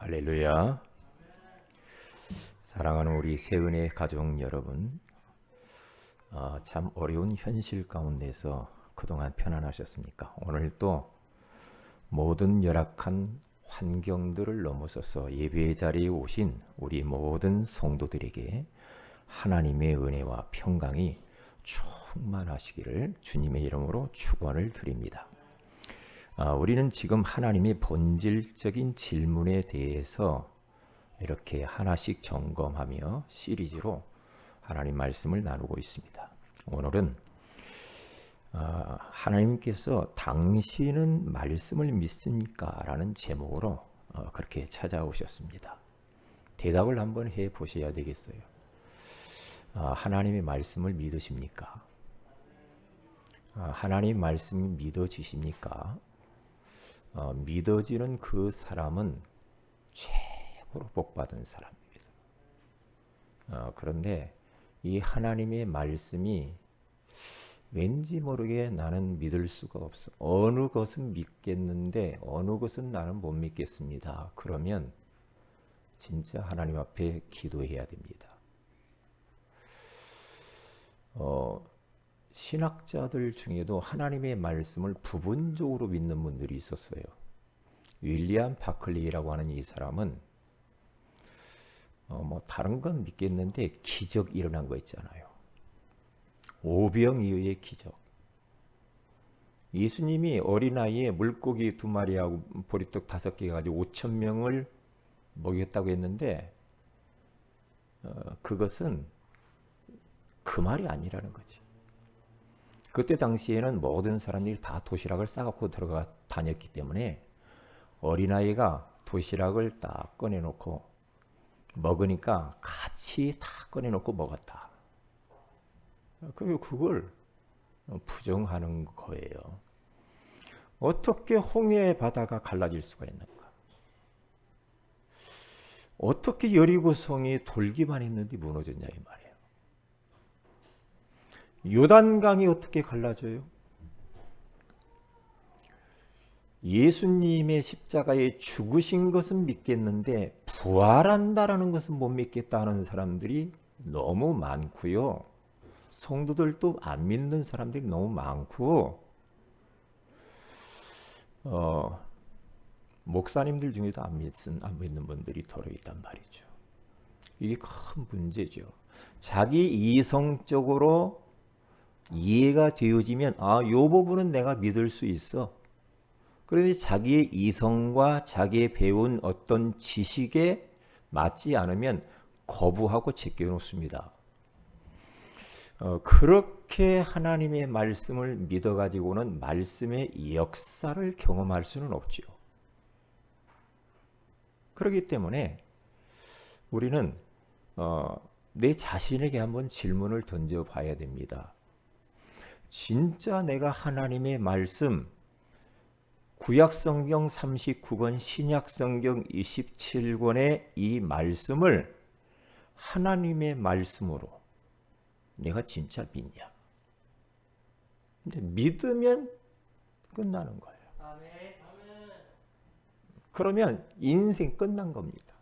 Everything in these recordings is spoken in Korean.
할렐루야. 사랑하는 우리 세은의 가족 여러분, 참 어려운 현실 가운데서 그동안 편안하셨습니까? 오늘 또 모든 열악한 환경들을 넘어서서 예배의 자리에 오신 우리 모든 성도들에게 하나님의 은혜와 평강이 충만하시기를 주님의 이름으로 축원을 드립니다. 우리는 지금 하나님의 본질적인 질문에 대해서 이렇게 하나씩 점검하며 시리즈로 하나님 말씀을 나누고 있습니다. 오늘은 하나님께서 당신은 말씀을 믿습니까? 라는 제목으로 그렇게 찾아오셨습니다. 대답을 한번 해 보셔야 되겠어요. 하나님의 말씀을 믿으십니까? 하나님 말씀이 믿어지십니까? 믿어지는 그 사람은 최고로 복받은 사람입니다. 그런데 이 하나님의 말씀이 왠지 모르게 나는 믿을 수가 없어. 어느 것은 믿겠는데 어느 것은 나는 못 믿겠습니다. 그러면 진짜 하나님 앞에 기도해야 됩니다. 신학자들 중에도 하나님의 말씀을 부분적으로 믿는 분들이 있었어요. 윌리엄 바클리라고 하는 이 사람은 다른 건 믿겠는데 기적 일어난 거 있잖아요. 오병이어의 기적. 예수님이 어린아이에 물고기 2마리하고 보리떡 5개 가지고 5,000명을 먹였다고 했는데 그것은 그 말이 아니라는 거지. 그때 당시에는 모든 사람들이 다 도시락을 싸갖고 들어가 다녔기 때문에 어린아이가 도시락을 딱 꺼내놓고 먹으니까 같이 다 꺼내놓고 먹었다. 그리고 그걸 부정하는 거예요. 어떻게 홍해 바다가 갈라질 수가 있는가? 어떻게 여리고성이 돌기만 했는데 무너졌냐 이 말이에요. 요단강이 어떻게 갈라져요? 예수님의 십자가에 죽으신 것은 믿겠는데 부활한다라는 것은 못 믿겠다는 사람들이 너무 많고요. 성도들도 안 믿는 사람들이 너무 많고 목사님들 중에도 안 믿는 분들이 더러 있단 말이죠. 이게 큰 문제죠. 자기 이성적으로 이해가 되어지면 이 부분은 내가 믿을 수 있어. 그런데 자기의 이성과 자기의 배운 어떤 지식에 맞지 않으면 거부하고 제껴놓습니다. 그렇게 하나님의 말씀을 믿어가지고는 말씀의 역사를 경험할 수는 없지요. 그렇기 때문에 우리는 내 자신에게 한번 질문을 던져봐야 됩니다. 진짜 내가 하나님의 말씀 구약성경 39권 신약성경 27권의 이 말씀을 하나님의 말씀으로 내가 진짜 믿냐? 이제 믿으면 끝나는 거예요. 그러면 인생 끝난 겁니다.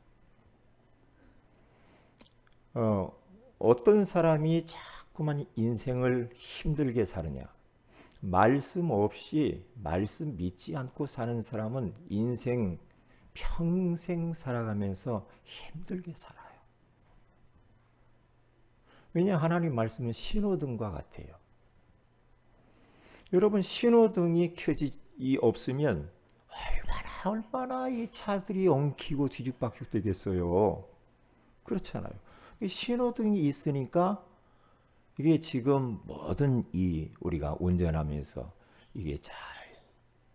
어떤 사람이 자꾸만 인생을 힘들게 사느냐? 말씀 없이 말씀 믿지 않고 사는 사람은 인생 평생 살아가면서 힘들게 살아요. 왜냐? 하나님 말씀은 신호등과 같아요. 여러분 신호등이 켜지 없으면 얼마나 이 차들이 엉키고 뒤죽박죽 되겠어요. 그렇잖아요. 신호등이 있으니까 이게 지금 뭐든 우리가 운전하면서 이게 잘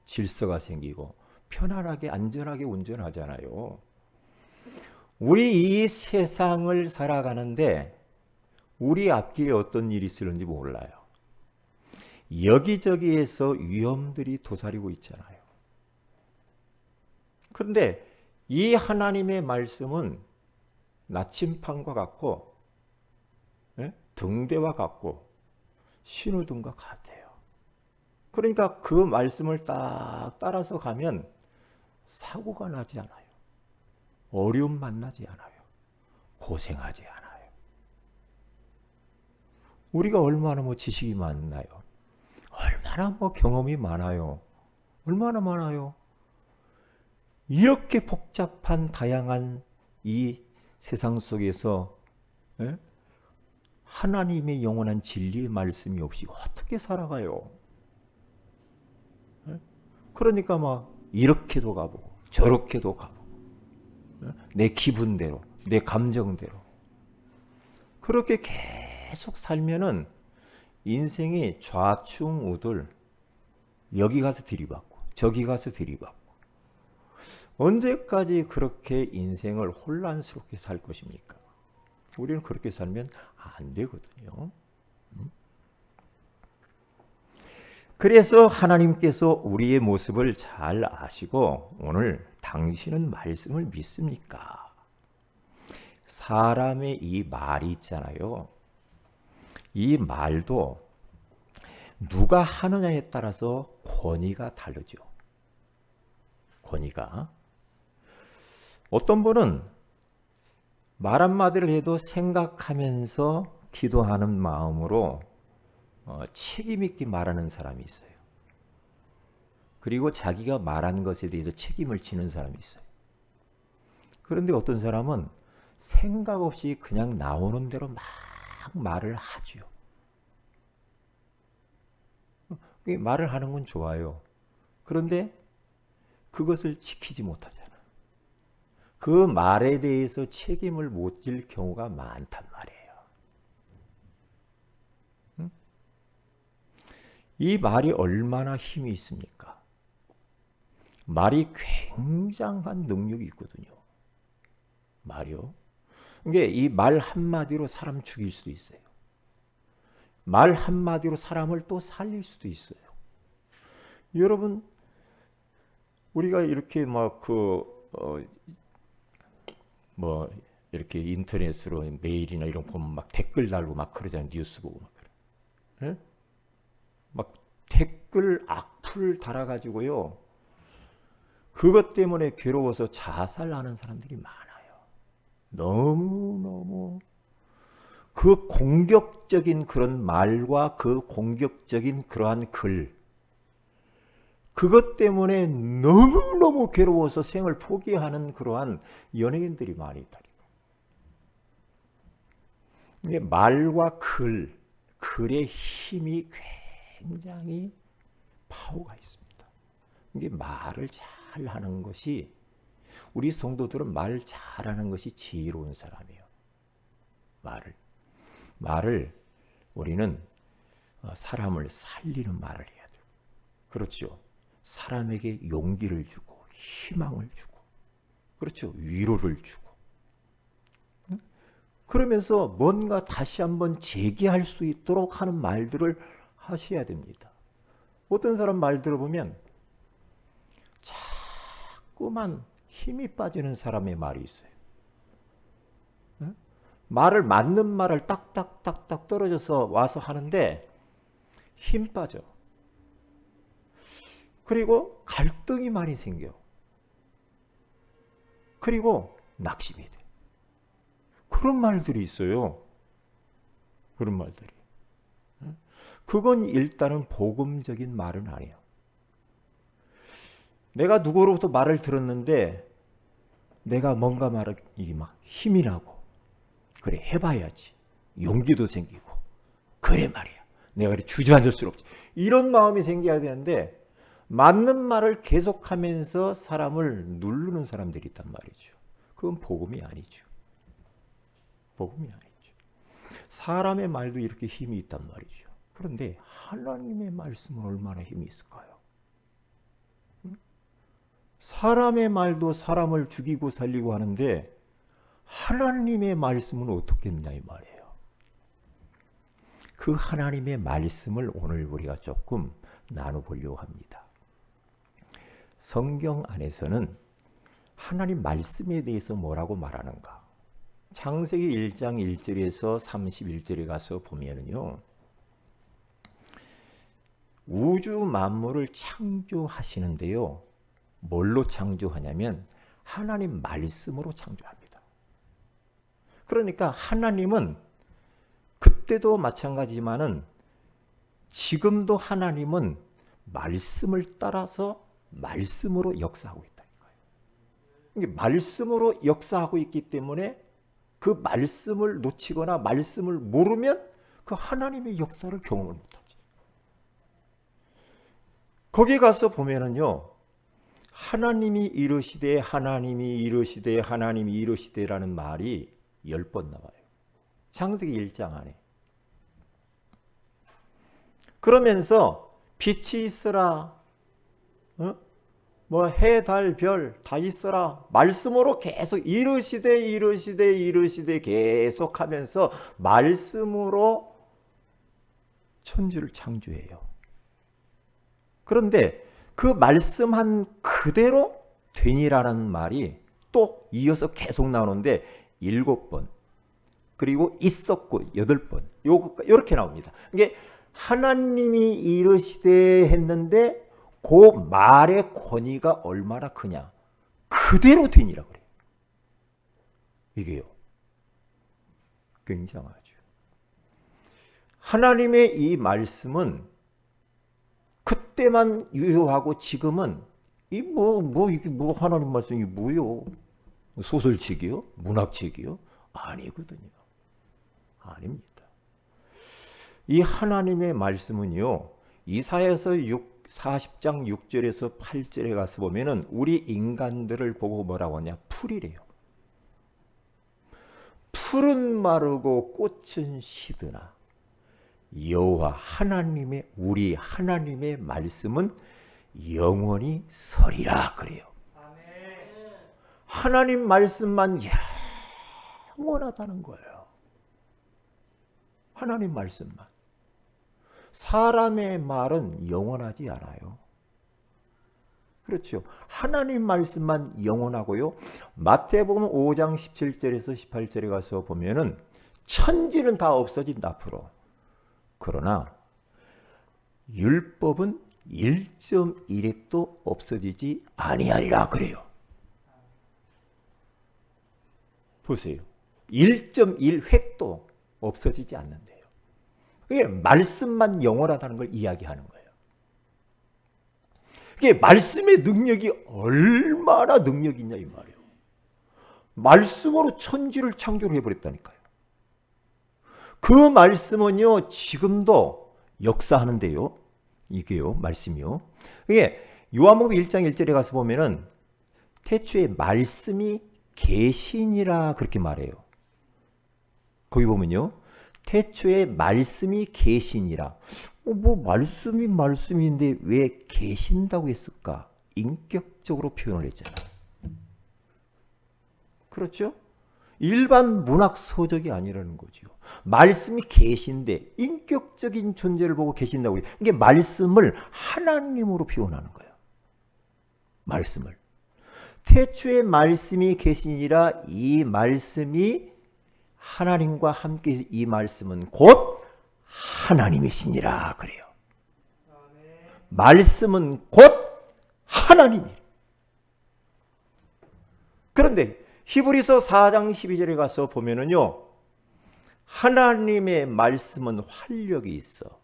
질서가 생기고 편안하게 안전하게 운전하잖아요. 우리 이 세상을 살아가는데 우리 앞길에 어떤 일이 있을지 몰라요. 여기저기에서 위험들이 도사리고 있잖아요. 그런데 이 하나님의 말씀은 나침판과 같고 등대와 같고 신호등과 같아요. 그러니까 그 말씀을 딱 따라서 가면 사고가 나지 않아요. 어려움 만나지 않아요. 고생하지 않아요. 우리가 얼마나 지식이 많나요? 얼마나 경험이 많아요. 얼마나 많아요. 이렇게 복잡한 다양한 이 세상 속에서 하나님의 영원한 진리의 말씀이 없이 어떻게 살아가요? 그러니까 이렇게도 가보고 저렇게도 가보고 내 기분대로 내 감정대로 그렇게 계속 살면은 인생이 좌충우돌 여기 가서 들이받고 저기 가서 들이받고 언제까지 그렇게 인생을 혼란스럽게 살 것입니까? 우리는 그렇게 살면 안 되거든요. 그래서 하나님께서 우리의 모습을 잘 아시고 오늘 당신은 말씀을 믿습니까? 사람의 이 말이 있잖아요. 이 말도 누가 하느냐에 따라서 권위가 다르죠. 권위가. 어떤 분은 말 한마디를 해도 생각하면서 기도하는 마음으로 책임 있게 말하는 사람이 있어요. 그리고 자기가 말한 것에 대해서 책임을 지는 사람이 있어요. 그런데 어떤 사람은 생각 없이 그냥 나오는 대로 막 말을 하죠. 말을 하는 건 좋아요. 그런데 그것을 지키지 못하잖아. 그 말에 대해서 책임을 못 질 경우가 많단 말이에요. 이 말이 얼마나 힘이 있습니까? 말이 굉장한 능력이 있거든요. 말이요. 이게 이 말 한마디로 사람 죽일 수도 있어요. 말 한마디로 사람을 또 살릴 수도 있어요. 여러분, 우리가 이렇게 이렇게 인터넷으로 메일이나 이런 거 보면 댓글 달고 그러잖아요. 뉴스 보고 그래. 댓글 악플 달아가지고요. 그것 때문에 괴로워서 자살하는 사람들이 많아요. 너무너무 그 공격적인 그런 말과 그 공격적인 그러한 글 그것 때문에 너무너무 괴로워서 생을 포기하는 그러한 연예인들이 많이 있다니까. 이게 말과 글의 힘이 굉장히 파워가 있습니다. 이게 말을 잘 하는 것이 우리 성도들은 말 잘하는 것이 지혜로운 사람이에요. 말을 우리는 사람을 살리는 말을 해야 돼요. 그렇죠. 사람에게 용기를 주고 희망을 주고 그렇죠. 위로를 주고 그러면서 뭔가 다시 한번 재기할 수 있도록 하는 말들을 하셔야 됩니다. 어떤 사람 말 들어보면 자꾸만 힘이 빠지는 사람의 말이 있어요. 말을 맞는 말을 딱딱딱딱 떨어져서 와서 하는데 힘 빠져. 그리고 갈등이 많이 생겨. 그리고 낙심이 돼. 그런 말들이 있어요. 그런 말들이. 그건 일단은 복음적인 말은 아니에요. 내가 누구로부터 말을 들었는데 내가 뭔가 말을 이게 힘이 나고 그래 해봐야지. 용기도 생기고 그래 말이야. 내가 그래 주저앉을 수 없지. 이런 마음이 생겨야 되는데 맞는 말을 계속하면서 사람을 누르는 사람들이 있단 말이죠. 그건 복음이 아니죠. 복음이 아니죠. 사람의 말도 이렇게 힘이 있단 말이죠. 그런데 하나님의 말씀은 얼마나 힘이 있을까요? 사람의 말도 사람을 죽이고 살리고 하는데 하나님의 말씀은 어떻겠냐 이 말이에요. 그 하나님의 말씀을 오늘 우리가 조금 나눠보려고 합니다. 성경 안에서는 하나님 말씀에 대해서 뭐라고 말하는가? 창세기 1장 1절에서 31절에 가서 보면은요. 우주 만물을 창조하시는데요. 뭘로 창조하냐면 하나님 말씀으로 창조합니다. 그러니까 하나님은 그때도 마찬가지지만은 지금도 하나님은 말씀을 따라서 말씀으로 역사하고 있다니까요. 이게 말씀으로 역사하고 있기 때문에 그 말씀을 놓치거나 말씀을 모르면 그 하나님의 역사를 경험을 못하지. 거기 가서 보면은요, 하나님이 이르시되 하나님이 이르시되 하나님이 이르시되라는 말이 10번 나와요. 창세기 1장 안에. 그러면서 빛이 있으라, 뭐 해, 달, 별 다 있어라 말씀으로 계속 이르시되 이르시되 이르시되 계속하면서 말씀으로 천지를 창조해요. 그런데 그 말씀한 그대로 되니라는 말이 또 이어서 계속 나오는데 7번, 그리고 있었고 8번, 요렇게 나옵니다. 이게 하나님이 이르시되 했는데 그 말의 권위가 얼마나 크냐, 그대로 되니라 그래요. 이게요, 굉장하죠. 하나님의 이 말씀은 그때만 유효하고 지금은 이게 뭐 하나님 말씀이 뭐요? 소설책이요? 문학책이요? 아니거든요. 아닙니다. 이 하나님의 말씀은요, 이사야서 40장 6절에서 8절에 가서 보면은 우리 인간들을 보고 뭐라고 하냐? 풀이래요. 풀은 마르고 꽃은 시드나 여호와 하나님의, 우리 하나님의 말씀은 영원히 서리라 그래요. 하나님 말씀만 영원하다는 거예요. 하나님 말씀만. 사람의 말은 영원하지 않아요. 그렇죠. 하나님 말씀만 영원하고요. 마태복음 5장 17절에서 18절에 가서 보면은 천지는 다 없어진다 앞으로. 그러나 율법은 1.1획도 없어지지 아니하리라 그래요. 보세요. 1.1획도 없어지지 않는데요. 그게 말씀만 영원하다는 걸 이야기하는 거예요. 그게 말씀의 능력이 얼마나 능력이 있냐 이 말이에요. 말씀으로 천지를 창조를 해버렸다니까요. 그 말씀은요, 지금도 역사하는데요. 이게요, 말씀이요. 이게 요한복음 1장 1절에 가서 보면은 태초에 말씀이 계시니라 그렇게 말해요. 거기 보면요, 태초에 말씀이 계시니라. 뭐 말씀인데 왜 계신다고 했을까? 인격적으로 표현을 했잖아요. 그렇죠? 일반 문학 서적이 아니라는 거죠. 말씀이 계신데 인격적인 존재를 보고 계신다고 해요. 이게 말씀을 하나님으로 표현하는 거예요. 말씀을. 태초에 말씀이 계시니라. 이 말씀이 하나님과 함께, 이 말씀은 곧 하나님이시니라 그래요. 말씀은 곧 하나님이에요. 그런데 히브리서 4장 12절에 가서 보면은요, 하나님의 말씀은 활력이 있어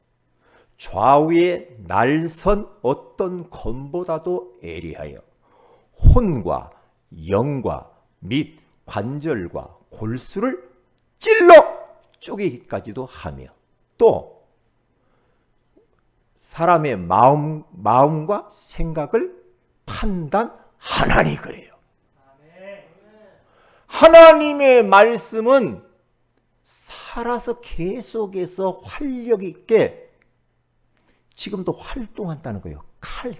좌우에 날선 어떤 검보다도 예리하여 혼과 영과 및 관절과 골수를 찔러 쪼개기까지도 하며 또 사람의 마음과 생각을 판단하나니 그래요. 하나님의 말씀은 살아서 계속해서 활력 있게 지금도 활동한다는 거예요. 칼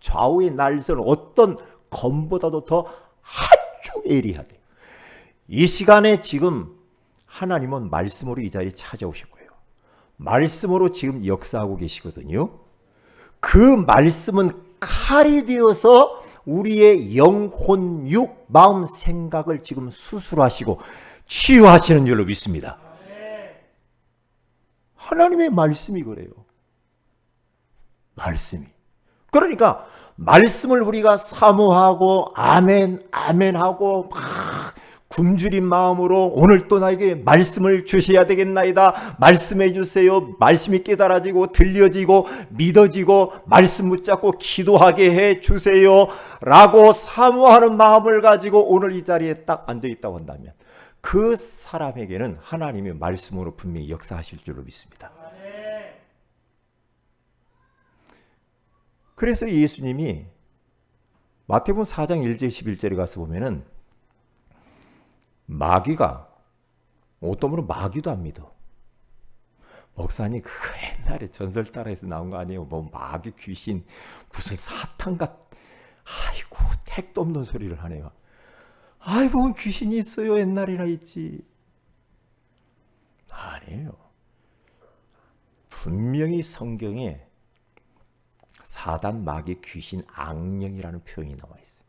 좌우의 날선 어떤 검보다도 더 아주 예리하대. 이 시간에 지금 하나님은 말씀으로 이 자리에 찾아오실 거예요. 말씀으로 지금 역사하고 계시거든요. 그 말씀은 칼이 되어서 우리의 영혼, 육, 마음, 생각을 지금 수술하시고 치유하시는 줄로 믿습니다. 하나님의 말씀이 그래요. 말씀이. 그러니까 말씀을 우리가 사모하고 아멘 아멘 하고 막 굶주린 마음으로 오늘 또 나에게 말씀을 주셔야 되겠나이다. 말씀해 주세요. 말씀이 깨달아지고 들려지고 믿어지고 말씀 붙잡고 기도하게 해 주세요. 라고 사모하는 마음을 가지고 오늘 이 자리에 딱 앉아 있다고 한다면 그 사람에게는 하나님이 말씀으로 분명히 역사하실 줄로 믿습니다. 그래서 예수님이 마태복음 4장 1절 11절에 가서 보면은 마귀가 어떤 분은 마귀도 안 믿어. 목사님 그거 옛날에 전설 따라해서 나온 거 아니에요? 뭐 마귀 귀신 무슨 사탄 같 아이고 택도 없는 소리를 하네요. 아이고 귀신이 있어요. 옛날이나 있지. 아니에요. 분명히 성경에 사단, 마귀, 귀신, 악령이라는 표현이 나와 있어요.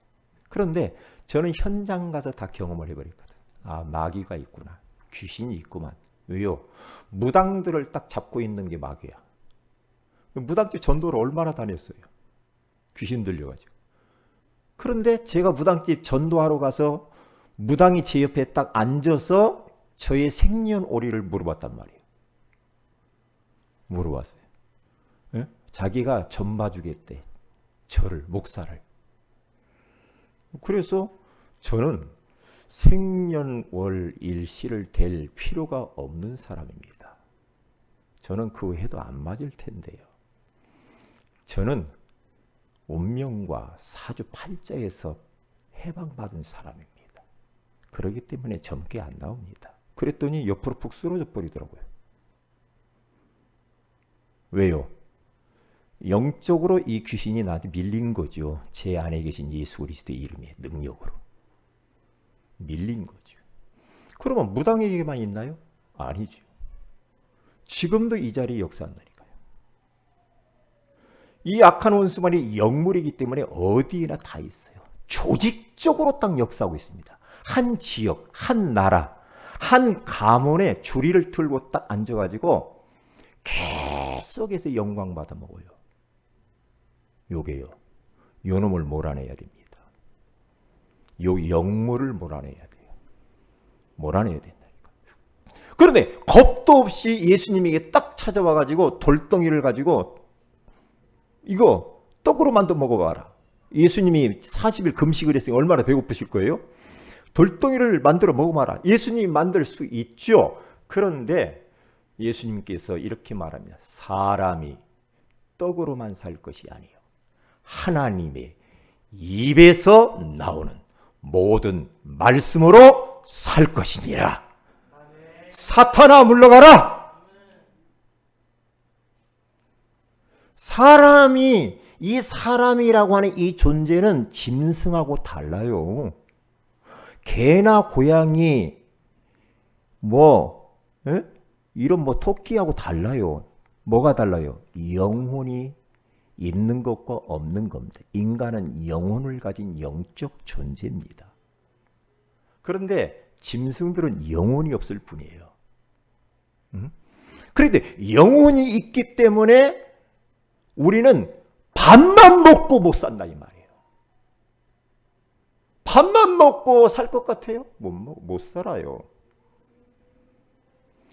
그런데 저는 현장 가서 다 경험을 해버렸거든. 아, 마귀가 있구나. 귀신이 있구만. 왜요? 무당들을 딱 잡고 있는 게 마귀야. 무당집 전도를 얼마나 다녔어요. 귀신 들려가지고. 그런데 제가 무당집 전도하러 가서 무당이 제 옆에 딱 앉아서 저의 생년월일을 물어봤단 말이에요. 물어봤어요. 예? 자기가 전 봐주겠대. 저를, 목사를. 그래서 저는 생년월일시를 댈 필요가 없는 사람입니다. 저는 그 해도 안 맞을 텐데요. 저는 운명과 사주팔자에서 해방받은 사람입니다. 그렇기 때문에 점괘 안 나옵니다. 그랬더니 옆으로 푹 쓰러져 버리더라고요. 왜요? 영적으로 이 귀신이 나한테 밀린 거죠. 제 안에 계신 예수 그리스도의 이름의 능력으로. 밀린 거죠. 그러면 무당에게만 있나요? 아니죠. 지금도 이 자리에 역사한다니까요. 이 악한 원수만이 영물이기 때문에 어디에나 다 있어요. 조직적으로 딱 역사하고 있습니다. 한 지역, 한 나라, 한 가문에 주리를 틀고 딱 앉아가지고 계속해서 영광 받아 먹어요. 요게요. 요 놈을 몰아내야 됩니다. 요 영물을 몰아내야 돼요. 몰아내야 된다니까. 그런데 겁도 없이 예수님에게 딱 찾아와가지고 돌덩이를 가지고 이거 떡으로 만들어 먹어봐라. 예수님이 40일 금식을 했으니 얼마나 배고프실 거예요? 돌덩이를 만들어 먹어봐라. 예수님이 만들 수 있죠. 그런데 예수님께서 이렇게 말합니다. 사람이 떡으로만 살 것이 아니에요. 하나님의 입에서 나오는 모든 말씀으로 살 것이니라. 사탄아 물러가라. 사람이 이 사람이라고 하는 이 존재는 짐승하고 달라요. 개나 고양이 이런 토끼하고 달라요. 뭐가 달라요? 영혼이 있는 것과 없는 겁니다. 인간은 영혼을 가진 영적 존재입니다. 그런데 짐승들은 영혼이 없을 뿐이에요. 그런데 영혼이 있기 때문에 우리는 밥만 먹고 못 산다 이 말이에요. 밥만 먹고 살 것 같아요? 못 살아요.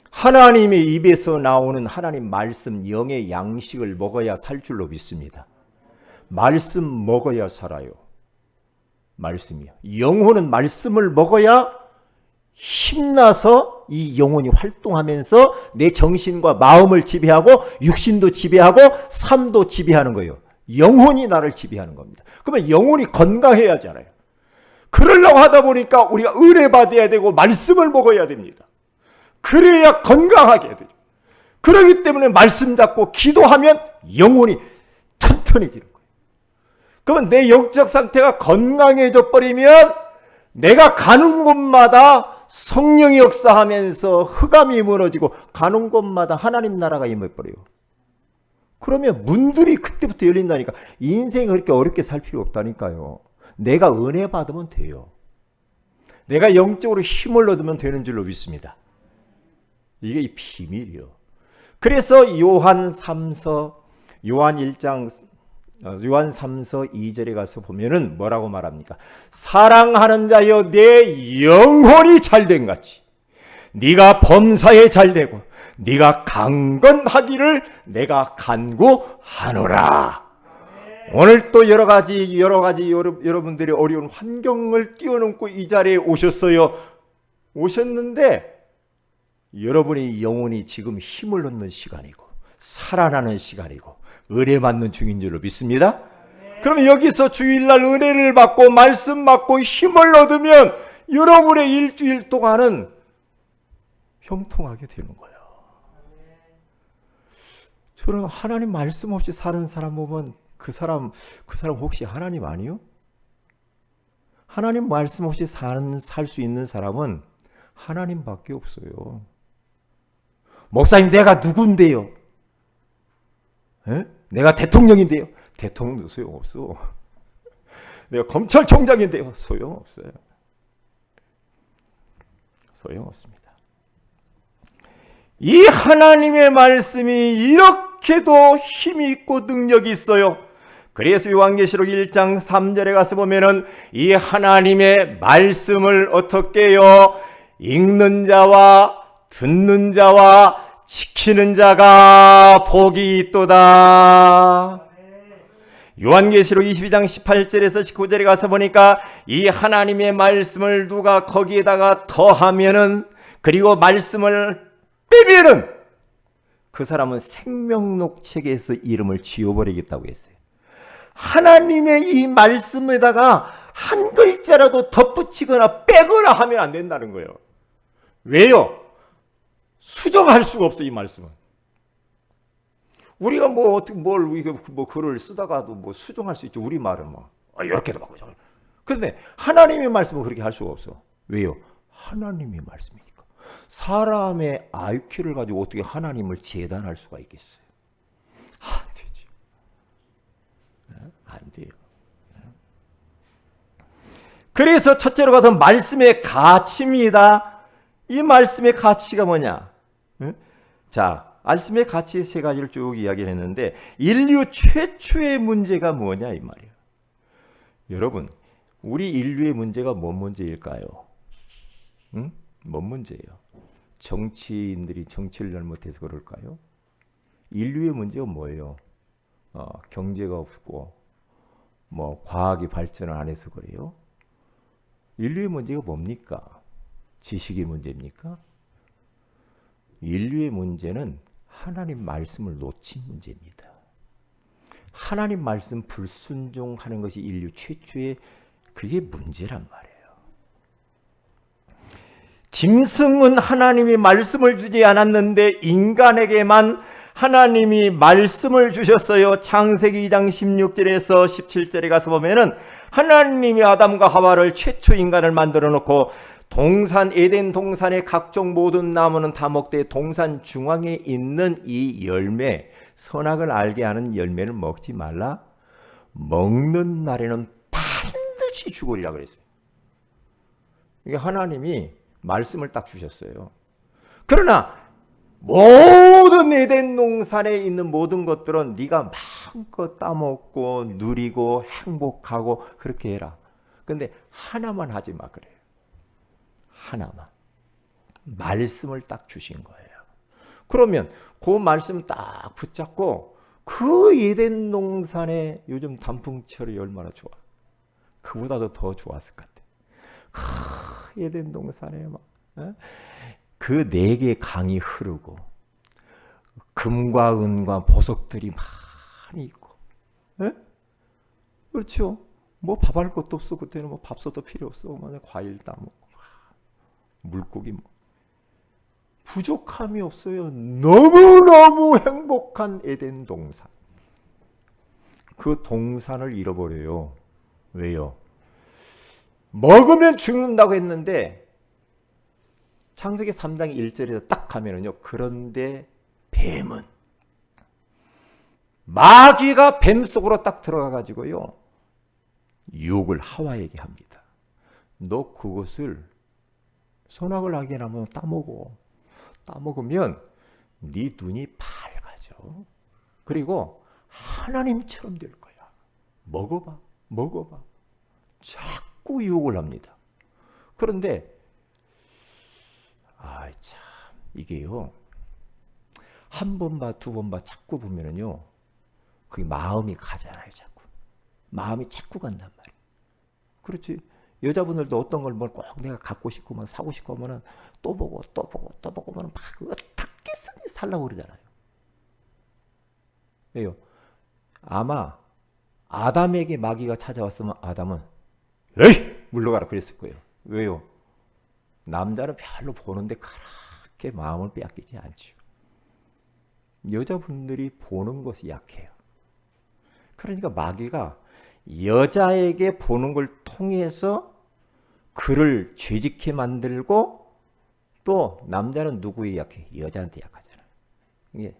하나님의 입에서 나오는 하나님 말씀 영의 양식을 먹어야 살 줄로 믿습니다. 말씀 먹어야 살아요. 말씀이요. 영혼은 말씀을 먹어야 힘나서 이 영혼이 활동하면서 내 정신과 마음을 지배하고 육신도 지배하고 삶도 지배하는 거예요. 영혼이 나를 지배하는 겁니다. 그러면 영혼이 건강해야 하잖아요. 그러려고 하다 보니까 우리가 은혜 받아야 되고 말씀을 먹어야 됩니다. 그래야 건강하게 되죠. 그렇기 때문에 말씀 잡고 기도하면 영혼이 튼튼해지는 거예요. 그러면 내 영적 상태가 건강해져 버리면 내가 가는 곳마다 성령이 역사하면서 흑암이 무너지고 가는 곳마다 하나님 나라가 임해버려요. 그러면 문들이 그때부터 열린다니까. 인생이 그렇게 어렵게 살 필요 없다니까요. 내가 은혜 받으면 돼요. 내가 영적으로 힘을 얻으면 되는 줄로 믿습니다. 이게 이 비밀이요. 그래서 요한 3서, 요한 1장 요한 3서 2절에 가서 보면은 뭐라고 말합니까? 사랑하는 자여 내 영혼이 잘된 같이 네가 범사에 잘되고 네가 강건하기를 내가 간구하노라. 오늘 또 여러 가지 여러분들이 어려운 환경을 뛰어넘고 이 자리에 오셨어요. 오셨는데 여러분의 영혼이 지금 힘을 얻는 시간이고 살아나는 시간이고 은혜 받는 중인 줄로 믿습니다. 그러면 여기서 주일날 은혜를 받고 말씀 받고 힘을 얻으면 여러분의 일주일 동안은 형통하게 되는 거예요. 저는 하나님 말씀 없이 사는 사람 보면 그 사람 혹시 하나님 아니요? 하나님 말씀 없이 살 수 있는 사람은 하나님밖에 없어요. 목사님 내가 누군데요? 에? 내가 대통령인데요? 대통령도 소용없어. 내가 검찰총장인데요? 소용없어요. 소용없습니다. 이 하나님의 말씀이 이렇게도 힘이 있고 능력이 있어요. 그래서 요한계시록 1장 3절에 가서 보면은 이 하나님의 말씀을 어떻게 해요? 읽는 자와 듣는 자와 지키는 자가 복이 있도다. 요한계시록 22장 18절에서 19절에 가서 보니까 이 하나님의 말씀을 누가 거기에다가 더하면은 그리고 말씀을 빼면은 그 사람은 생명록 책에서 이름을 지워버리겠다고 했어요. 하나님의 이 말씀에다가 한 글자라도 덧붙이거나 빼거나 하면 안 된다는 거예요. 왜요? 수정할 수가 없어, 이 말씀은. 우리가 뭐 어떻게 뭐 글을 쓰다가도 뭐 수정할 수 있죠. 우리 말은 뭐 이렇게도 바꾸자. 그런데 하나님의 말씀은 그렇게 할 수가 없어. 왜요? 하나님의 말씀이니까. 사람의 IQ를 가지고 어떻게 하나님을 재단할 수가 있겠어요? 안 되죠. 안 돼요. 그래서 첫째로 가서 말씀의 가치입니다. 이 말씀의 가치가 뭐냐? 자, 말씀의 가치 세 가지를 쭉 이야기를 했는데 인류 최초의 문제가 뭐냐 이 말이에요. 여러분, 우리 인류의 문제가 뭔 문제일까요? 뭔 문제예요? 정치인들이 정치를 잘못해서 그럴까요? 인류의 문제가 뭐예요? 경제가 없고 뭐 과학이 발전을 안 해서 그래요? 인류의 문제가 뭡니까? 지식의 문제입니까? 인류의 문제는 하나님 말씀을 놓친 문제입니다. 하나님 말씀 불순종하는 것이 인류 최초의 그게 문제란 말이에요. 짐승은 하나님이 말씀을 주지 않았는데 인간에게만 하나님이 말씀을 주셨어요. 창세기 2장 16절에서 17절에 가서 보면은 하나님이 아담과 하와를 최초 인간을 만들어 놓고 동산 에덴 동산의 각종 모든 나무는 다 먹되 동산 중앙에 있는 이 열매 선악을 알게 하는 열매를 먹지 말라. 먹는 날에는 반드시 죽으리라 그랬어요. 이게 하나님이 말씀을 딱 주셨어요. 그러나 모든 에덴 동산에 있는 모든 것들은 네가 마음껏 따먹고 누리고 행복하고 그렇게 해라. 근데 하나만 하지 마 그래요. 하나만. 말씀을 딱 주신 거예요. 그러면 그 말씀 딱 붙잡고 그 에덴 동산에 요즘 단풍철이 얼마나 좋아. 그보다도 더 좋았을 것 같아. 에덴 동산에 막 그 네 개 강이 흐르고 금과 은과 보석들이 많이 있고, 그렇죠? 뭐 밥할 것도 없어. 그때는 뭐 밥솥도 필요 없어. 뭐 과일 다 먹고 물고기 뭐 부족함이 없어요. 너무너무 행복한 에덴 동산. 그 동산을 잃어버려요. 왜요? 먹으면 죽는다고 했는데 창세기 3장 1절에서 딱 가면은요. 그런데 뱀은 마귀가 뱀 속으로 딱 들어가 가지고요. 유혹을 하와에게 합니다. 너 그것을 선악을 하게 하면 따먹으면 네 눈이 밝아져. 그리고 하나님처럼 될 거야. 먹어봐, 먹어봐. 자꾸 유혹을 합니다. 그런데 참 이게요, 한 번 봐, 두 번 봐, 자꾸 보면은요, 그게 마음이 가잖아요. 자꾸 마음이 자꾸 간단 말이에요. 그렇지. 여자분들도 어떤 걸 꼭 내가 갖고 싶고 막 사고 싶고 하면은 또 보고 또 보고 또 보고 하면 막 어떻게 살라고 그러잖아요. 왜요? 아마 아담에게 마귀가 찾아왔으면 아담은 에이! 물러가라 그랬을 거예요. 왜요? 남자는 별로 보는데 그렇게 마음을 빼앗기지 않죠. 여자분들이 보는 것이 약해요. 그러니까 마귀가 여자에게 보는 걸 통해서 그를 죄짓게 만들고, 또 남자는 누구에 약해? 여자한테 약하잖아요. 이게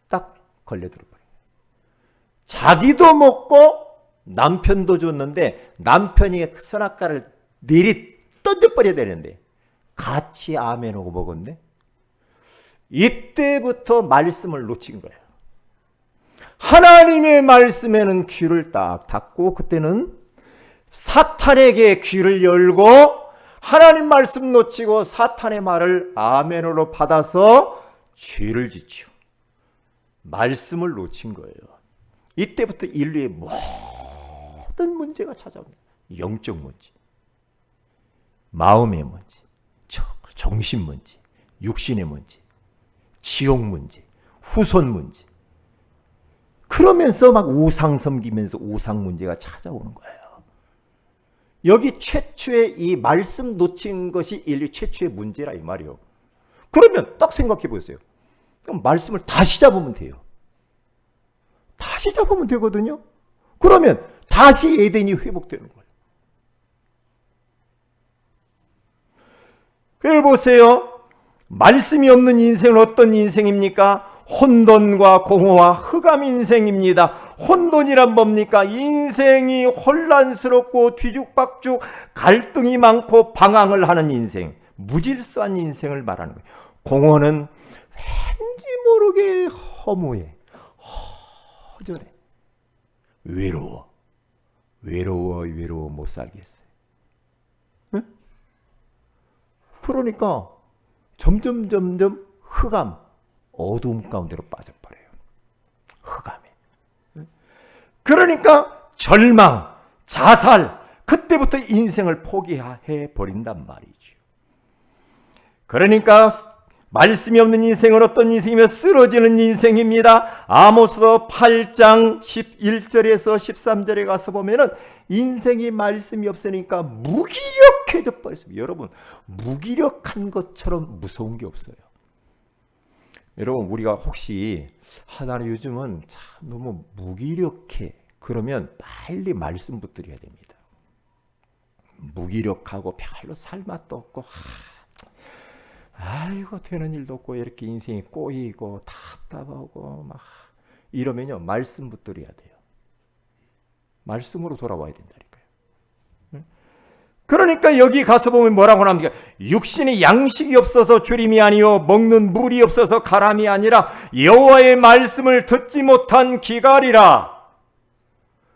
딱 걸려들어 버려요. 자기도 먹고 남편도 줬는데 남편이 선악과를 미리 던져버려야 되는데 같이 아멘하고 먹었네. 이때부터 말씀을 놓친 거예요. 하나님의 말씀에는 귀를 딱 닫고, 그때는 사탄에게 귀를 열고 하나님 말씀 놓치고 사탄의 말을 아멘으로 받아서 죄를 짓죠. 말씀을 놓친 거예요. 이때부터 인류의 모든 문제가 찾아옵니다. 영적 문제, 마음의 문제, 정신 문제, 육신의 문제, 지옥 문제, 후손 문제. 그러면서 막 우상 섬기면서 우상 문제가 찾아오는 거예요. 여기 최초의 이 말씀 놓친 것이 인류 최초의 문제라 이 말이에요. 그러면 딱 생각해 보세요. 그럼 말씀을 다시 잡으면 돼요. 다시 잡으면 되거든요. 그러면 다시 에덴이 회복되는 거예요. 그걸 보세요. 말씀이 없는 인생은 어떤 인생입니까? 혼돈과 공허와 흑암 인생입니다. 혼돈이란 뭡니까? 인생이 혼란스럽고 뒤죽박죽, 갈등이 많고 방황을 하는 인생, 무질서한 인생을 말하는 거예요. 공허는 왠지 모르게 허무해, 허전해, 외로워 못 살겠어요. 네? 그러니까 점점 흑암, 어두움 가운데로 빠져버려요. 흑암에. 그러니까 절망, 자살, 그때부터 인생을 포기해 버린단 말이죠. 그러니까 말씀이 없는 인생은 어떤 인생이며 쓰러지는 인생입니다. 아모스서 8장 11절에서 13절에 가서 보면은 인생이 말씀이 없으니까 무기력해져 버렸습니다. 여러분, 무기력한 것처럼 무서운 게 없어요. 여러분, 우리가 혹시 나는 요즘은 참 너무 무기력해, 그러면 빨리 말씀 붙들어야 됩니다. 무기력하고 별로 살 맛도 없고 아이고 되는 일도 없고 이렇게 인생이 꼬이고 답답하고 막 이러면요, 말씀 붙들어야 돼요. 말씀으로 돌아와야 된다니까요. 그러니까 여기 가서 보면 뭐라고 합니까? 육신이 양식이 없어서 주림이 아니요 먹는 물이 없어서 가람이 아니라 여호와의 말씀을 듣지 못한 기갈이라.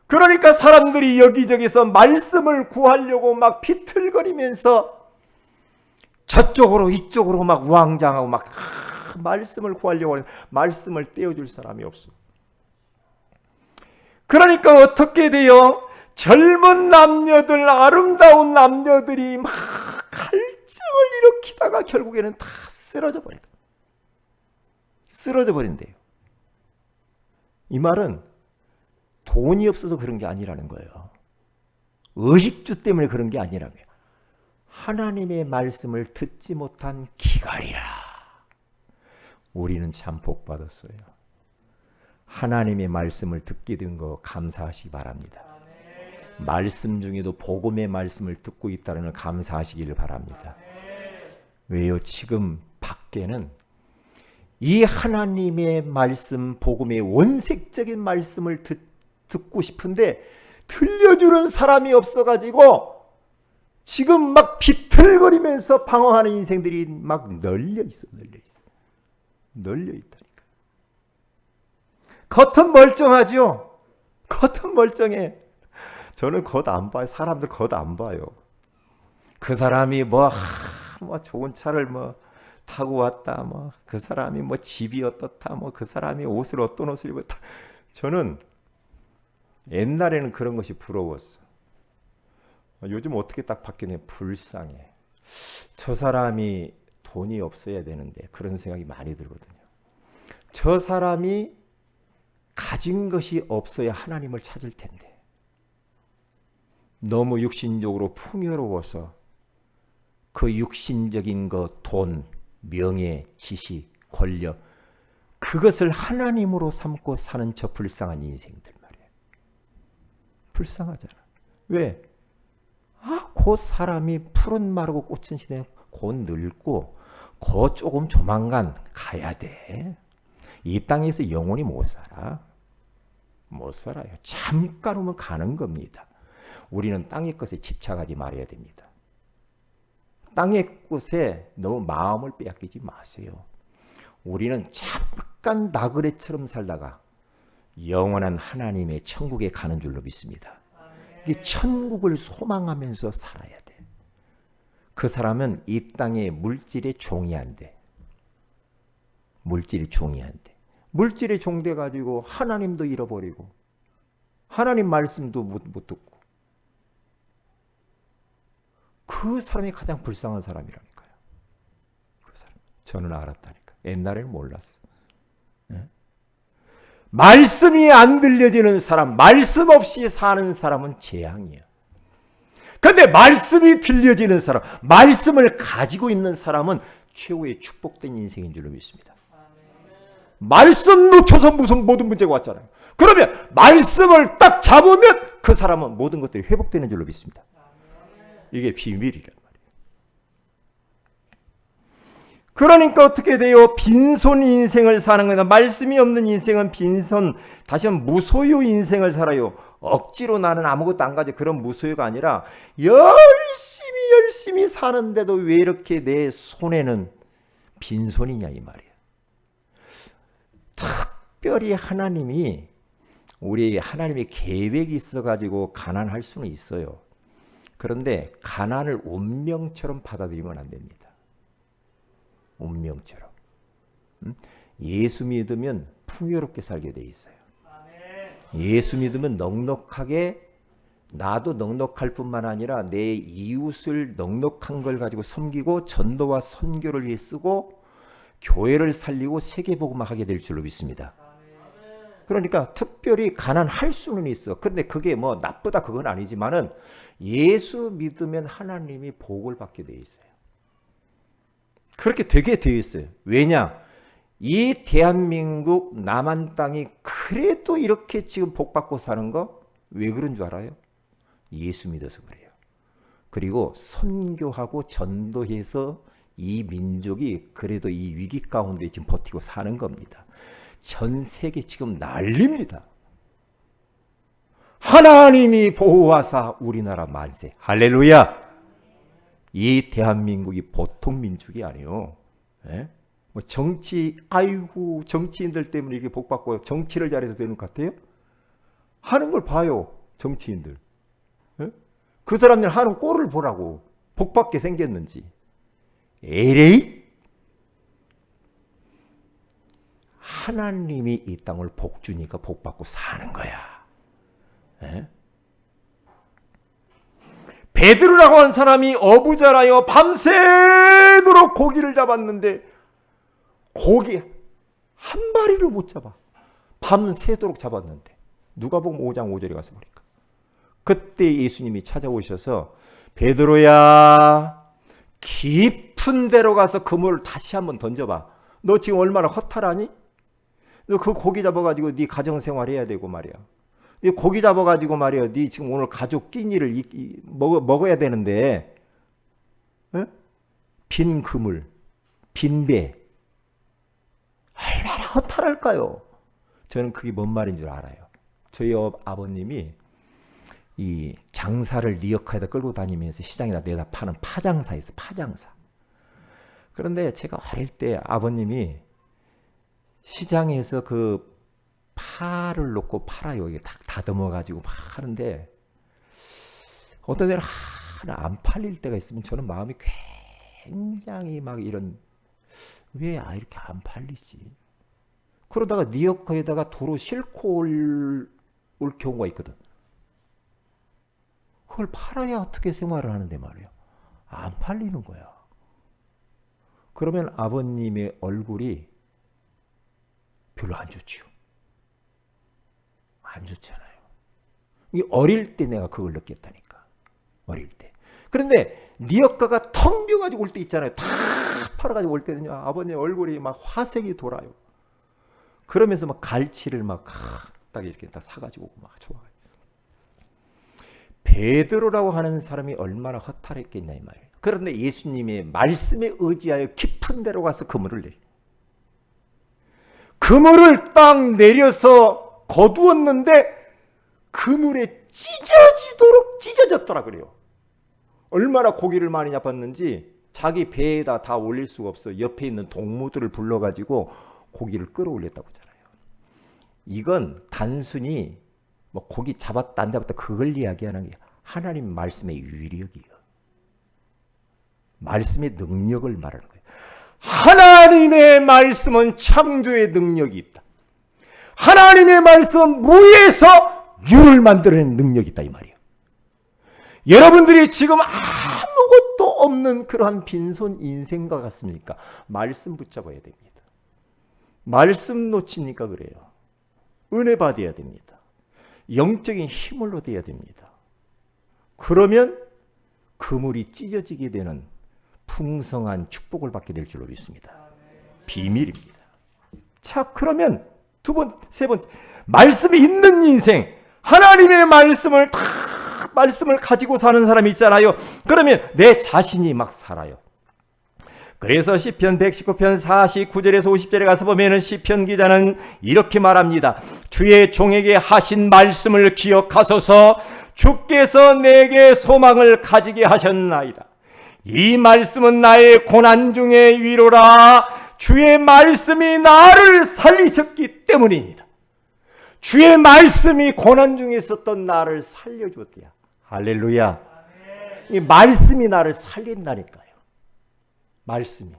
그러니까 사람들이 여기저기서 말씀을 구하려고 막 비틀거리면서 저쪽으로 이쪽으로 막 우왕좌왕하고 막 말씀을 구하려고 하는, 말씀을 떼어줄 사람이 없습니다. 그러니까 어떻게 돼요? 젊은 남녀들, 아름다운 남녀들이 막 갈증을 일으키다가 결국에는 다 쓰러져 버린다. 쓰러져 버린대요. 이 말은 돈이 없어서 그런 게 아니라는 거예요. 의식주 때문에 그런 게 아니라는 거예요. 하나님의 말씀을 듣지 못한 기갈이라. 우리는 참 복 받았어요. 하나님의 말씀을 듣게 된 거 감사하시기 바랍니다. 말씀 중에도 복음의 말씀을 듣고 있다는 걸 감사하시기를 바랍니다. 왜요? 지금 밖에는 이 하나님의 말씀, 복음의 원색적인 말씀을 듣고 싶은데 들려주는 사람이 없어가지고 지금 막 비틀거리면서 방황하는 인생들이 막 널려 있다니까. 겉은 멀쩡하죠. 겉은 멀쩡해. 저는 겉 안 봐요. 사람들 겉 안 봐요. 그 사람이 뭐 좋은 차를 뭐 타고 왔다, 뭐 그 사람이 뭐 집이 어떻다, 뭐 그 사람이 옷을 어떤 옷을 입었다. 저는 옛날에는 그런 것이 부러웠어. 요즘 어떻게 딱 바뀌네. 불쌍해. 저 사람이 돈이 없어야 되는데 그런 생각이 많이 들거든요. 저 사람이 가진 것이 없어야 하나님을 찾을 텐데 너무 육신적으로 풍요로워서 그 육신적인 것, 돈, 명예, 지식, 권력 그것을 하나님으로 삼고 사는 저 불쌍한 인생들 말이에요. 불쌍하잖아. 왜? 곧 사람이 푸른 마르고 꽃은 시대 곧 늙고 곧 조금 조만간 가야 돼. 이 땅에서 영원히 못 살아. 못 살아요. 잠깐 오면 가는 겁니다. 우리는 땅의 것에 집착하지 말아야 됩니다. 땅의 것에 너무 마음을 빼앗기지 마세요. 우리는 잠깐 나그네처럼 살다가 영원한 하나님의 천국에 가는 줄로 믿습니다. 이 천국을 소망하면서 살아야 돼. 그 사람은 이 땅의 물질의 종이 안 돼. 물질의 종이 안 돼. 물질의 종 돼 가지고 하나님도 잃어버리고 하나님 말씀도 못 듣고 그 사람이 가장 불쌍한 사람이라니까요. 그 사람. 저는 알았다니까. 옛날에는 몰랐어. 네? 말씀이 안 들려지는 사람, 말씀 없이 사는 사람은 재앙이야. 그런데 말씀이 들려지는 사람, 말씀을 가지고 있는 사람은 최고의 축복된 인생인 줄로 믿습니다. 말씀 놓쳐서 무슨 모든 문제가 왔잖아요. 그러면 말씀을 딱 잡으면 그 사람은 모든 것들이 회복되는 줄로 믿습니다. 이게 비밀이란 말이에요. 그러니까 어떻게 돼요? 빈손 인생을 사는 거다. 말씀이 없는 인생은 빈손, 다시 한번 무소유 인생을 살아요. 억지로 나는 아무것도 안 가져. 그런 무소유가 아니라 열심히 사는데도 왜 이렇게 내 손에는 빈손이냐 이 말이에요. 특별히 하나님이 우리 하나님의 계획이 있어가지고 가난할 수는 있어요. 그런데 가난을 운명처럼 받아들이면 안 됩니다. 운명처럼. 예수 믿으면 풍요롭게 살게 돼 있어요. 예수 믿으면 넉넉하게 나도 넉넉할 뿐만 아니라 내 이웃을 넉넉한 걸 가지고 섬기고 전도와 선교를 위해 쓰고 교회를 살리고 세계복음화하게 될 줄로 믿습니다. 그러니까 특별히 가난할 수는 있어. 그런데 그게 뭐 나쁘다 그건 아니지만은 예수 믿으면 하나님이 복을 받게 돼 있어요. 그렇게 되게 돼 있어요. 왜냐? 이 대한민국 남한 땅이 그래도 이렇게 지금 복 받고 사는 거 왜 그런 줄 알아요? 예수 믿어서 그래요. 그리고 선교하고 전도해서 이 민족이 그래도 이 위기 가운데 지금 버티고 사는 겁니다. 전 세계 지금 난립니다. 하나님이 보호하사 우리나라 만세. 할렐루야. 이 대한민국이 보통 민족이 아니에요. 네? 뭐 정치인들 때문에 이렇게 복 받고 정치를 잘해서 되는 것 같아요? 하는 걸 봐요. 정치인들. 네? 그 사람들 하는 꼴을 보라고. 복 받게 생겼는지. 에레이? 하나님이 이 땅을 복 주니까 복 받고 사는 거야. 에? 베드로라고 한 사람이 어부자라여 밤새도록 고기를 잡았는데 고기 한 마리를 못 잡아. 밤새도록 잡았는데 누가복음 5장 5절에 가서 보니까 그때 예수님이 찾아오셔서 베드로야 깊은 데로 가서 그물을 다시 한번 던져봐. 너 지금 얼마나 허탈하니? 너 그 고기 잡아가지고 네 가정생활 해야 되고 말이야. 이 고기 잡아가지고 말이야. 네 지금 오늘 가족 끼니를 먹어야 되는데 에? 빈 그물, 빈 배 얼마나 허탈할까요? 저는 그게 뭔 말인 줄 알아요. 저희 아버님이 이 장사를 리어카에다 끌고 다니면서 시장에다 내다 파는 파장사였어. 파장사. 그런데 제가 어릴 때 아버님이 시장에서 그 파를 놓고 팔아요. 이게 딱 다듬어 가지고 막 하는데 어떤 데는 하나 안 팔릴 때가 있으면 저는 마음이 굉장히 막 이런, 왜 이렇게 안 팔리지? 그러다가 니어커에다가 도로 싣고 올 경우가 있거든. 그걸 팔아야 어떻게 생활을 하는데 말이야. 안 팔리는 거야. 그러면 아버님의 얼굴이 별로 안 좋지요. 안 좋잖아요. 어릴 때 내가 그걸 느꼈다니까. 어릴 때. 그런데 니어커가 텅 비어가지고 올 때 있잖아요. 다 팔아가지고 올 때는요, 아버님 얼굴이 막 화색이 돌아요. 그러면서 막 갈치를 막 딱 이렇게 딱 사가지고 막 좋아해요. 베드로라고 하는 사람이 얼마나 허탈했겠냐 이 말이에요. 그런데 예수님의 말씀에 의지하여 깊은 데로 가서 그물을 내려. 그물을 딱 내려서 거두었는데 그물에 찢어지도록 찢어졌더라 그래요. 얼마나 고기를 많이 잡았는지 자기 배에다 다 올릴 수가 없어. 옆에 있는 동무들을 불러가지고 고기를 끌어올렸다고 하잖아요. 이건 단순히 뭐 고기 잡았다 안 잡았다 그걸 이야기하는 게 하나님 말씀의 위력이에요. 말씀의 능력을 말하는 거예요. 하나님의 말씀은 창조의 능력이 있다. 하나님의 말씀은 무에서 유를 만드는 능력이 있다 이 말이에요. 여러분들이 지금 아무것도 없는 그러한 빈손 인생과 같습니까? 말씀 붙잡아야 됩니다. 말씀 놓치니까 그래요. 은혜 받아야 됩니다. 영적인 힘을 얻어야 됩니다. 그러면 그물이 찢어지게 되는 풍성한 축복을 받게 될 줄로 믿습니다. 비밀입니다. 자, 그러면 두 번, 세 번, 말씀이 있는 인생, 하나님의 말씀을 말씀을 가지고 사는 사람이 있잖아요. 그러면 내 자신이 막 살아요. 그래서 시편 119편 49절에서 50절에 가서 보면은 시편 기자는 이렇게 말합니다. 주의 종에게 하신 말씀을 기억하소서. 주께서 내게 소망을 가지게 하셨나이다. 이 말씀은 나의 고난 중의 위로라. 주의 말씀이 나를 살리셨기 때문입니다. 주의 말씀이 고난 중에 있었던 나를 살려주었대요. 할렐루야. 이 말씀이 나를 살린다니까요. 말씀이.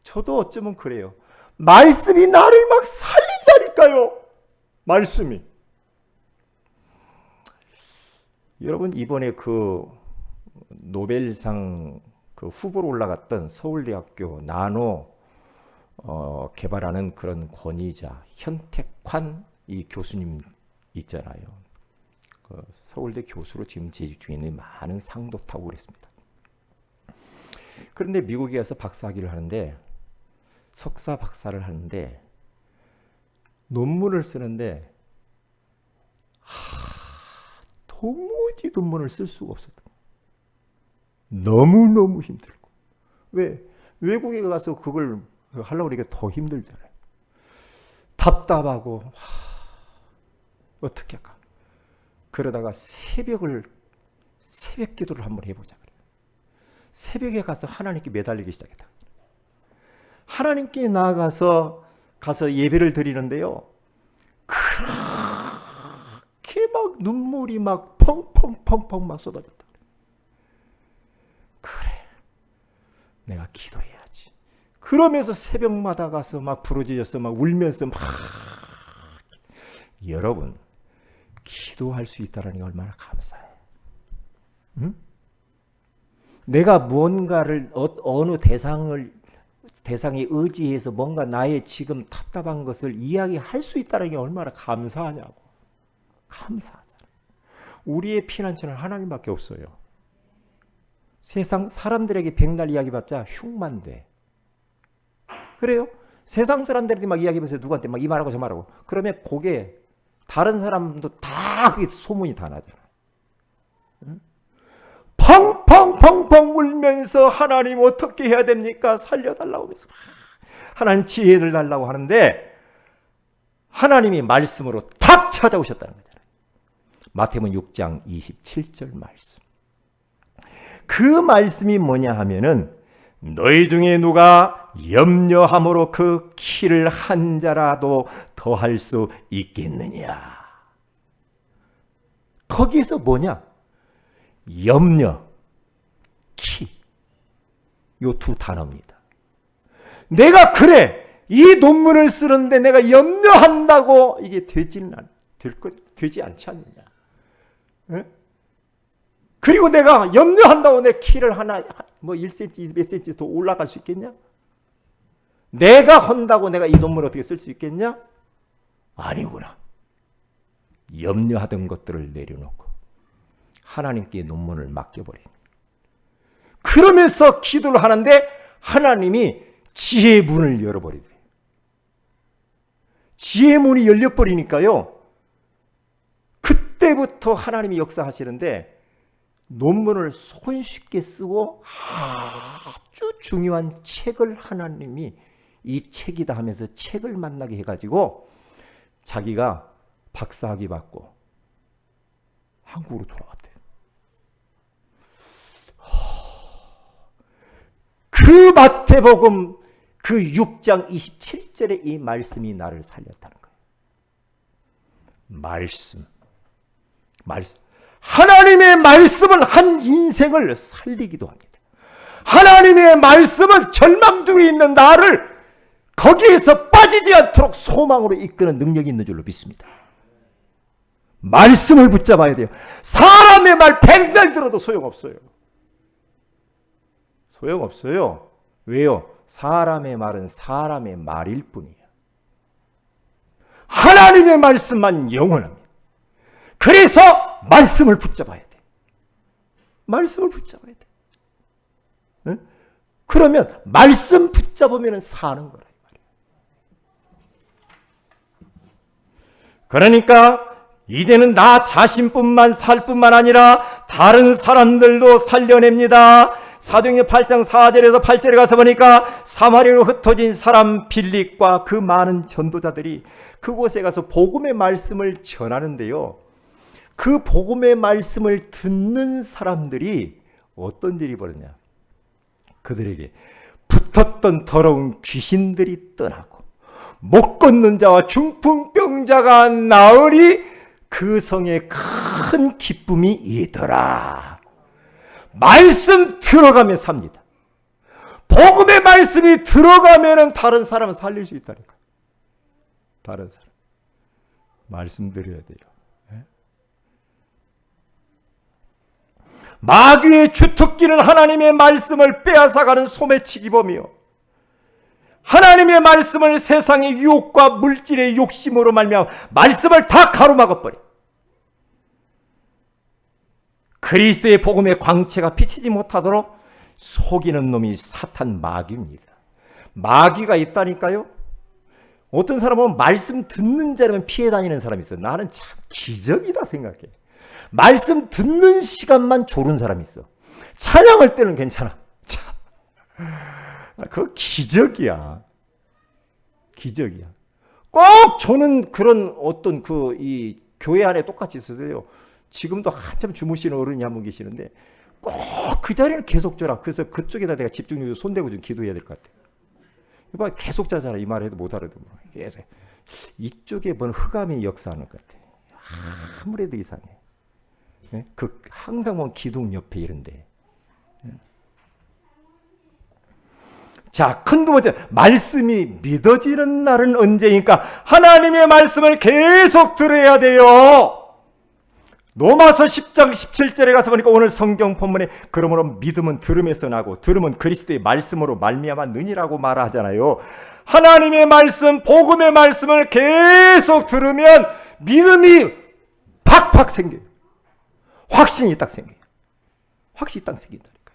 저도 어쩌면 그래요. 말씀이 나를 막 살린다니까요. 말씀이. 여러분 이번에 그 노벨상 그 후보로 올라갔던 서울대학교 나노 개발하는 그런 권위자 현택환 이 교수님 있잖아요. 그 서울대 교수로 지금 재직 중에 있는 많은 상도 타고 그랬습니다. 그런데 미국에 가서 박사학위를 하는데 석사 박사를 하는데 논문을 쓰는데 도무지 논문을 쓸 수가 없었다. 너무너무 힘들고. 왜? 외국에 가서 그걸 하려고 그러니까 더 힘들잖아요. 답답하고 어떻게 할까? 그러다가 새벽 기도를 한번 해보자 그래요. 새벽에 가서 하나님께 매달리기 시작했다. 하나님께 나아가서 예배를 드리는데요. 그렇게 막 눈물이 막 펑펑펑펑 막 쏟아졌다. 그래, 내가 기도해야지. 그러면서 새벽마다 가서 막 부르짖어서 막 울면서 막 여러분 기도할 수 있다는 게 얼마나 감사해. 응? 내가 뭔가를 어느 대상에 의지해서 뭔가 나의 지금 답답한 것을 이야기할 수 있다는 게 얼마나 감사하냐고. 감사하잖아요. 우리의 피난처는 하나님밖에 없어요. 세상 사람들에게 백날 이야기봤자 흉만 돼. 그래요? 세상 사람들에게 막 이야기해보세요. 누구한테 막 이 말하고 저 말하고. 그러면 그게 다른 사람도 다 소문이 다 나잖아. 응? 펑펑펑펑 울면서 하나님 어떻게 해야 됩니까? 살려달라고 하면서 하나님 지혜를 달라고 하는데 하나님이 말씀으로 탁 찾아오셨다는 거잖아요. 마태복음 6장 27절 말씀. 그 말씀이 뭐냐 하면은 너희 중에 누가 염려함으로 그 키를 한 자라도 더할 수 있겠느냐. 거기에서 뭐냐? 염려, 키. 요 두 단어입니다. 내가 그래 이 논문을 쓰는데 내가 염려한다고 이게 되지 않지 않느냐. 에? 그리고 내가 염려한다고 내 키를 하나 뭐 1cm, 몇 cm 더 올라갈 수 있겠냐? 내가 한다고 내가 이 논문을 어떻게 쓸 수 있겠냐? 아니구나. 염려하던 것들을 내려놓고 하나님께 논문을 맡겨버린. 그러면서 기도를 하는데 하나님이 지혜의 문을 열어버리세요. 지혜의 문이 열려버리니까요. 그때부터 하나님이 역사하시는데 논문을 손쉽게 쓰고 아주 중요한 책을 하나님이 이 책이다 하면서 책을 만나게 해가지고 자기가 박사학위 받고 한국으로 돌아갔대요. 그 마태복음 그 6장 27절에 이 말씀이 나를 살렸다는 거예요. 말씀. 하나님의 말씀은 한 인생을 살리기도 합니다. 하나님의 말씀은 절망 중에 있는 나를 거기에서 빠지지 않도록 소망으로 이끄는 능력이 있는 줄로 믿습니다. 말씀을 붙잡아야 돼요. 사람의 말 100날 들어도 소용없어요. 소용없어요. 왜요? 사람의 말은 사람의 말일 뿐이에요. 하나님의 말씀만 영원합니다. 그래서 말씀을 붙잡아야 돼. 말씀을 붙잡아야 돼. 응? 그러면 말씀 붙잡으면 사는 거라. 그러니까 이제는 나 자신뿐만 살 뿐만 아니라 다른 사람들도 살려냅니다. 사도행전 8장 4절에서 8절에 가서 보니까 사마리아로 흩어진 사람 빌립과 그 많은 전도자들이 그곳에 가서 복음의 말씀을 전하는데요. 그 복음의 말씀을 듣는 사람들이 어떤 일이 벌어졌냐. 그들에게 붙었던 더러운 귀신들이 떠나고 못 걷는 자와 중풍병자가 나으리 그 성에 큰 기쁨이 있더라. 말씀 들어가면 삽니다. 복음의 말씀이 들어가면 다른 사람은 살릴 수 있다니까. 다른 사람. 말씀 드려야 돼요. 마귀의 주특기는 하나님의 말씀을 빼앗아가는 소매치기범이요. 하나님의 말씀을 세상의 유혹과 물질의 욕심으로 말미암아 말씀을 다 가로막아버려. 그리스도의 복음의 광채가 비치지 못하도록 속이는 놈이 사탄 마귀입니다. 마귀가 있다니까요. 어떤 사람은 말씀 듣는 자라면 피해 다니는 사람이 있어요. 나는 참 기적이다 생각해. 말씀 듣는 시간만 졸은 사람이 있어. 찬양할 때는 괜찮아. 참. 그거 기적이야. 기적이야. 꼭 저는 그런 어떤 이 교회 안에 똑같이 있어도요. 지금도 한참 주무시는 어른이 한 분 계시는데 꼭 그 자리는 계속 줘라. 그래서 그쪽에다 내가 집중력으로 손대고 좀 기도해야 될 것 같아. 이봐 계속 자잖아. 이 말해도 못 알아듣고. 계속 이쪽에 뭔 흑암이 역사하는 것 같아. 아무래도 이상해. 항상 보면 기둥 옆에 이런데. 자, 큰 두 번째, 말씀이 믿어지는 날은 언제니까 하나님의 말씀을 계속 들어야 돼요. 로마서 10장 17절에 가서 보니까 오늘 성경 본문에 그러므로 믿음은 들음에서 나고 들음은 그리스도의 말씀으로 말미암아 느니라고 말하잖아요. 하나님의 말씀, 복음의 말씀을 계속 들으면 믿음이 팍팍 생겨요. 확신이 딱 생겨요. 확신이 딱 생긴다니까요.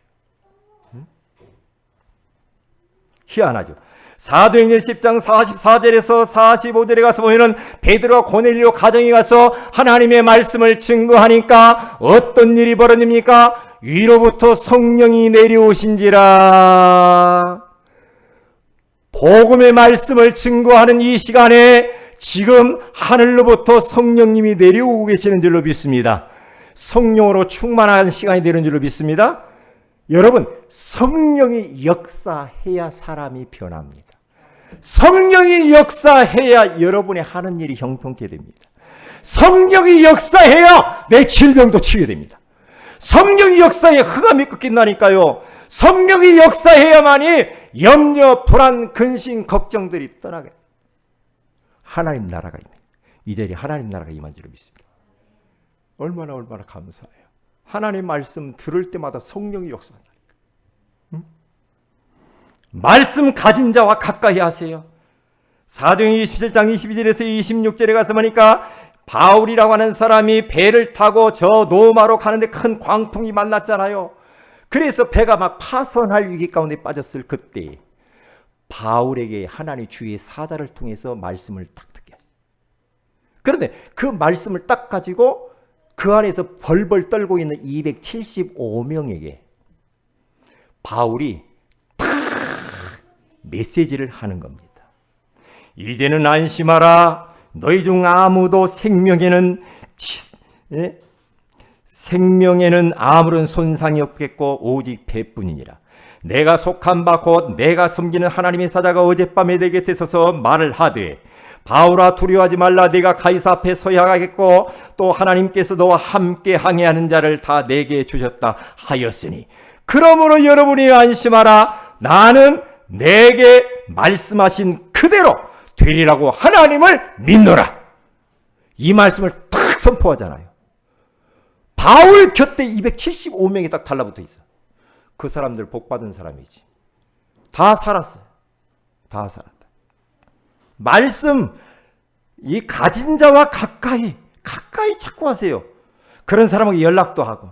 희한하죠. 사도행전 10장 44절에서 45절에 가서 보면은 베드로와 고넬료 가정에 가서 하나님의 말씀을 증거하니까 어떤 일이 벌어집니까? 위로부터 성령이 내려오신지라. 복음의 말씀을 증거하는 이 시간에 지금 하늘로부터 성령님이 내려오고 계시는 줄로 믿습니다. 성령으로 충만한 시간이 되는 줄로 믿습니다. 여러분, 성령이 역사해야 사람이 변합니다. 성령이 역사해야 여러분의 하는 일이 형통케 됩니다. 성령이 역사해야 내 질병도 치유됩니다. 성령이 역사에 흑암이 꺾인다니까요. 성령이 역사해야만이 염려, 불안, 근심, 걱정들이 떠나게. 하나님 나라가 임해. 이 자리에 하나님 나라가 임한 줄로 믿습니다. 얼마나 감사해요. 하나님 말씀 들을 때마다 성령이 역사한다. 응? 말씀 가진 자와 가까이 하세요. 사도행전 27장 22절에서 26절에 가서 보니까 바울이라고 하는 사람이 배를 타고 저 노마로 가는데 큰 광풍이 만났잖아요. 그래서 배가 막 파선할 위기 가운데 빠졌을 그때 바울에게 하나님 주의 사자를 통해서 말씀을 딱 듣게 하셨어요. 그런데 그 말씀을 딱 가지고 그 안에서 벌벌 떨고 있는 275명에게 바울이 딱 메시지를 하는 겁니다. 이제는 안심하라. 너희 중 아무도 생명에는 아무런 손상이 없겠고 오직 배뿐이니라. 내가 속한 바 곧 내가 섬기는 하나님의 사자가 어젯밤에 내 곁에 서서 말을 하되 바울아 두려워하지 말라. 네가 가이사 앞에 서야 하겠고 또 하나님께서 너와 함께 항해하는 자를 다 내게 주셨다 하였으니 그러므로 여러분이 안심하라. 나는 내게 말씀하신 그대로 되리라고 하나님을 믿노라. 이 말씀을 딱 선포하잖아요. 바울 곁에 275명이 딱 달라붙어 있어. 그 사람들 복받은 사람이지. 다 살았어요. 다 살았다. 말씀, 이 가진 자와 가까이 자꾸 하세요. 그런 사람에게 연락도 하고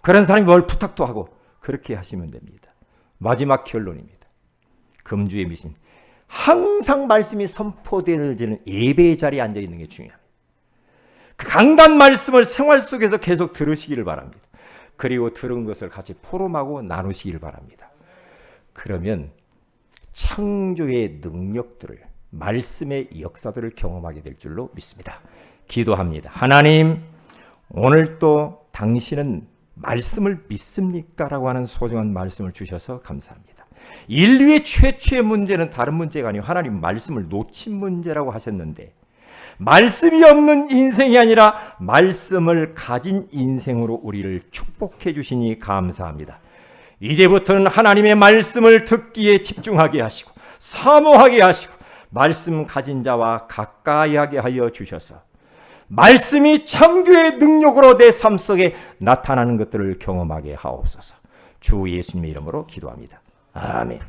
그런 사람이 뭘 부탁도 하고 그렇게 하시면 됩니다. 마지막 결론입니다. 금주의 미신. 항상 말씀이 선포되는 예배의 자리에 앉아 있는 게 중요합니다. 그 강단 말씀을 생활 속에서 계속 들으시기를 바랍니다. 그리고 들은 것을 같이 포럼하고 나누시기를 바랍니다. 그러면 창조의 능력들을 말씀의 역사들을 경험하게 될 줄로 믿습니다. 기도합니다. 하나님, 오늘 또 당신은 말씀을 믿습니까? 라고 하는 소중한 말씀을 주셔서 감사합니다. 인류의 최초의 문제는 다른 문제가 아니고 하나님 말씀을 놓친 문제라고 하셨는데 말씀이 없는 인생이 아니라 말씀을 가진 인생으로 우리를 축복해 주시니 감사합니다. 이제부터는 하나님의 말씀을 듣기에 집중하게 하시고 사모하게 하시고 말씀 가진 자와 가까이 하게 하여 주셔서 말씀이 창조의 능력으로 내 삶 속에 나타나는 것들을 경험하게 하옵소서. 주 예수님의 이름으로 기도합니다. 아멘.